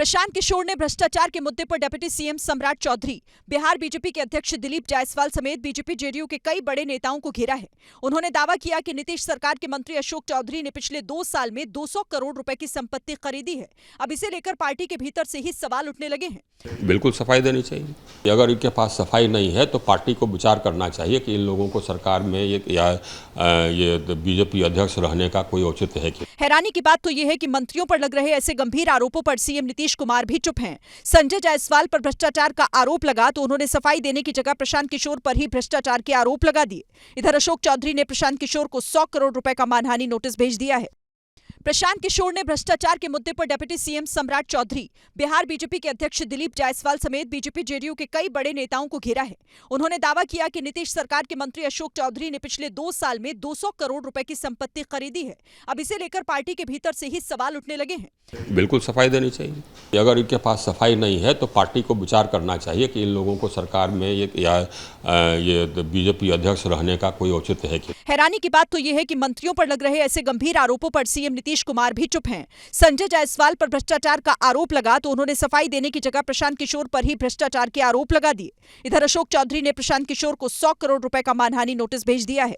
प्रशांत किशोर ने भ्रष्टाचार के मुद्दे पर डिप्टी सीएम सम्राट चौधरी, बिहार बीजेपी के अध्यक्ष दिलीप जायसवाल समेत बीजेपी जेडीयू के कई बड़े नेताओं को घेरा है। उन्होंने दावा किया कि नीतीश सरकार के मंत्री अशोक चौधरी ने पिछले 2 साल में 200 करोड़ रुपए की संपत्ति खरीदी है। अब इसे लेकर पार्टी के भीतर से ही सवाल उठने लगे हैं। बिल्कुल सफाई देनी चाहिए। अगर इनके पास सफाई नहीं है तो पार्टी को विचार करना चाहिए कि इन लोगों को सरकार में ये बीजेपी अध्यक्ष रहने का कोई औचित्य है कि। हैरानी की बात तो यह है कि मंत्रियों पर लग रहे ऐसे गंभीर आरोपों पर सीएम नीतीश कुमार भी चुप हैं। संजय जायसवाल पर भ्रष्टाचार का आरोप लगा तो उन्होंने सफाई देने की जगह प्रशांत किशोर पर ही भ्रष्टाचार के आरोप लगा दिए। इधर अशोक चौधरी ने प्रशांत किशोर को 100 करोड़ रुपए का मानहानि नोटिस भेज दिया है। प्रशांत किशोर ने भ्रष्टाचार के मुद्दे पर डिप्टी सीएम सम्राट चौधरी, बिहार बीजेपी के अध्यक्ष दिलीप जायसवाल समेत बीजेपी जेडीयू के कई बड़े नेताओं को घेरा है। उन्होंने दावा किया कि नीतीश सरकार के मंत्री अशोक चौधरी ने पिछले 2 साल में 200 करोड़ रुपए की संपत्ति खरीदी है। अब इसे लेकर पार्टी के भीतर से ही सवाल उठने लगे हैं। बिल्कुल सफाई देनी चाहिए। अगर इनके पास सफाई नहीं है तो पार्टी को विचार करना चाहिए कि इन लोगों को सरकार में ये बीजेपी अध्यक्ष रहने का कोई औचित्य है कि। हैरानी की बात तो यह है कि मंत्रियों पर लग रहे ऐसे गंभीर आरोपों पर सीएम नीतीश कुमार भी चुप हैं। संजय जायसवाल पर भ्रष्टाचार का आरोप लगा तो उन्होंने सफाई देने की जगह प्रशांत किशोर पर ही भ्रष्टाचार के आरोप लगा दिए। इधर अशोक चौधरी ने प्रशांत किशोर को 100 करोड़ रुपए का मानहानि नोटिस भेज दिया है।